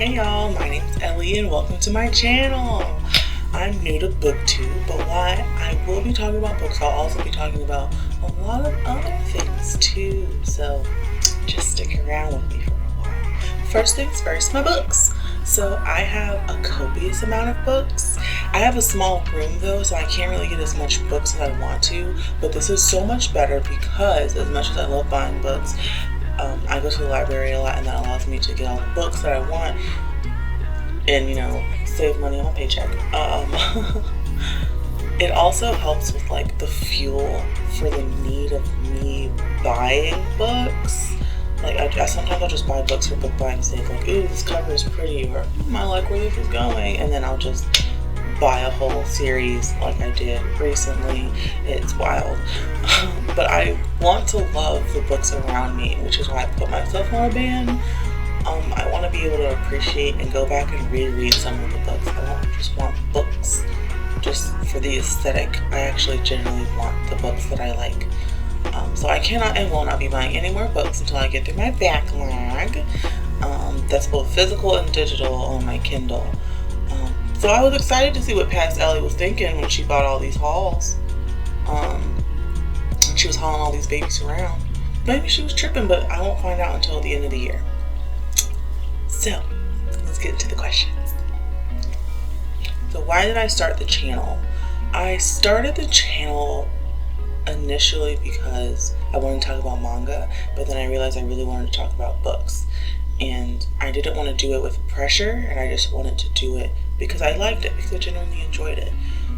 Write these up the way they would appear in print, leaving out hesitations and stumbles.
Hey y'all, my name's Ellie and welcome to my channel. I'm new to Booktube, but while I will be talking about books, I'll also be talking about a lot of other things too. So just stick around with me for a while. First things first, my books. So I have a copious amount of books. I have a small room though, so I can't really get as much books as I want to, but this is so much better because as much as I love buying books, I go to the library a lot, and that allows me to get all the books that I want and, save money on my paycheck. It also helps with like the fuel for the need of me buying books. Like sometimes I'll just buy books for book buying sake, like, ooh, this cover is pretty, or I like where this is going, and then I'll just buy a whole series like I did recently. It's wild. But I want to love the books around me, which is why I put myself on a ban. I want to be able to appreciate and go back and reread some of the books. I don't just want books just for the aesthetic. I actually genuinely want the books that I like. So I cannot and will not be buying any more books until I get through my backlog. That's both physical and digital on my Kindle. So I was excited to see what Past Ellie was thinking when she bought all these hauls. And she was hauling all these babies around. Maybe she was tripping, but I won't find out until the end of the year. So, let's get into the questions. So why did I start the channel? I started the channel initially because I wanted to talk about manga, but then I realized I really wanted to talk about books. And I didn't want to do it with pressure, and I just wanted to do it because I liked it, because I genuinely enjoyed it.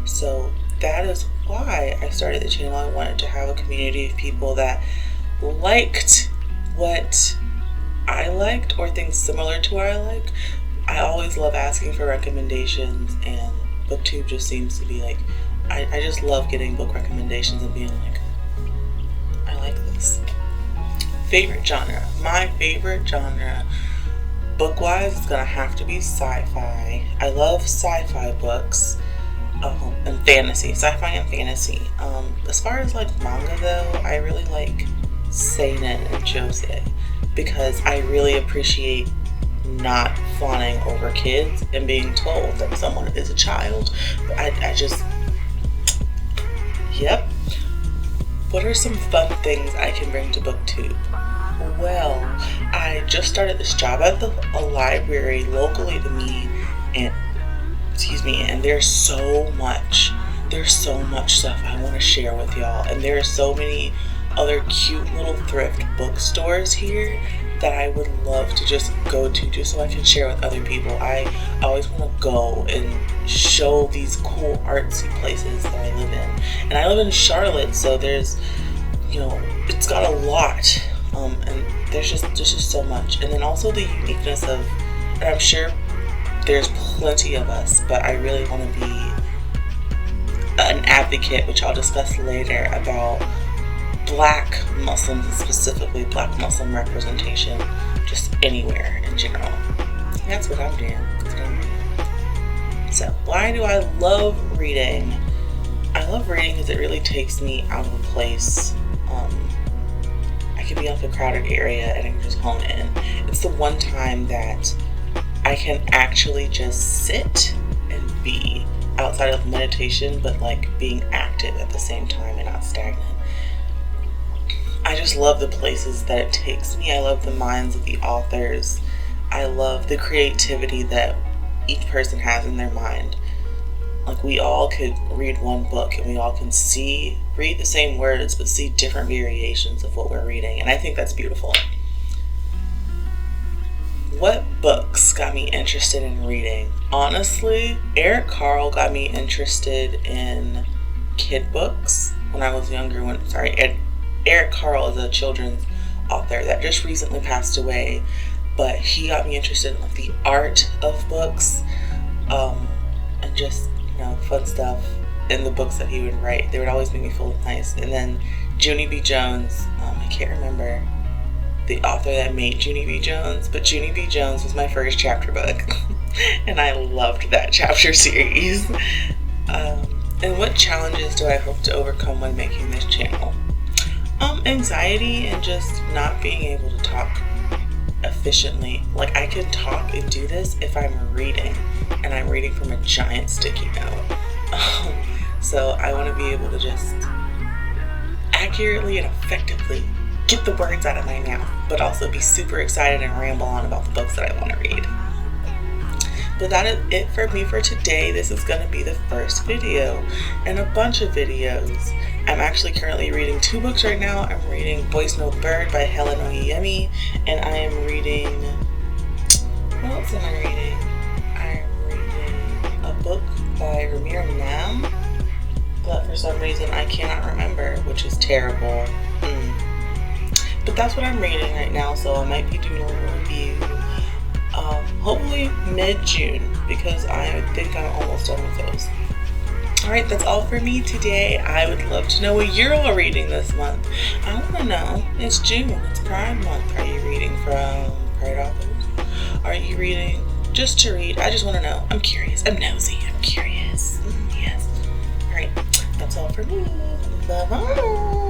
So that is why I started the channel. I wanted to have a community of people that liked what I liked or things similar to what I like. I always love asking for recommendations, and Booktube just seems to be like, I just love getting book recommendations and being like, I like this. Favorite genre. My favorite genre, book-wise, is gonna have to be sci-fi. I love sci-fi books, and fantasy. Sci-fi and fantasy. As far as like manga though, I really like seinen and josei because I really appreciate not fawning over kids and being told that someone is a child. But I just, yep. What are some fun things I can bring to Booktube? Well, I just started this job at a library locally to me, and there's so much stuff I want to share with y'all, and there are so many other cute little thrift bookstores here that I would love to just go to just so I can share with other people. I always want to go and show these cool artsy places that I live in. And I live in Charlotte, so there's, it's got a lot. And there's just so much. And then also the uniqueness of, and I'm sure there's plenty of us, but I really want to be an advocate, which I'll discuss later, about Black Muslims, and specifically Black Muslim representation, just anywhere in general. That's what I'm doing. So, why do I love reading? I love reading because it really takes me out of a place. I can be like a crowded area and I can just hone in. It's the one time that I can actually just sit and be outside of meditation, but like being active at the same time and not stagnant. I just love the places that it takes me. I love the minds of the authors. I love the creativity that each person has in their mind. Like, we all could read one book and we all can read the same words, but see different variations of what we're reading. And I think that's beautiful. What books got me interested in reading? Honestly, Eric Carle got me interested in kid books when I was younger. Eric Carle is a children's author that just recently passed away, but he got me interested in like the art of books, and just fun stuff in the books that he would write. They would always make me feel nice. And then Junie B. Jones, I can't remember the author that made Junie B. Jones, but Junie B. Jones was my first chapter book, and I loved that chapter series. And what challenges do I hope to overcome when making this channel? Anxiety and just not being able to talk efficiently. Like, I can talk and do this if I'm reading, and I'm reading from a giant sticky note. So I want to be able to just accurately and effectively get the words out of my mouth, but also be super excited and ramble on about the books that I want to read. But that is it for me for today. This is going to be the first video in a bunch of videos. I'm actually currently reading 2 books right now. I'm reading Voice No Bird by Helen Oyeyemi, and I am reading, what else am I reading? I'm reading a book by Naam that for some reason I cannot remember, which is terrible. But that's what I'm reading right now, so I might be doing a review hopefully mid-June, because I think I'm almost done with those. Alright, that's all for me today. I would love to know what you're all reading this month. I want to know. It's June. It's Pride Month. Are you reading from Pride authors? Are you reading just to read? I just want to know. I'm curious. I'm nosy. I'm curious. Yes. Alright, that's all for me. Bye-bye.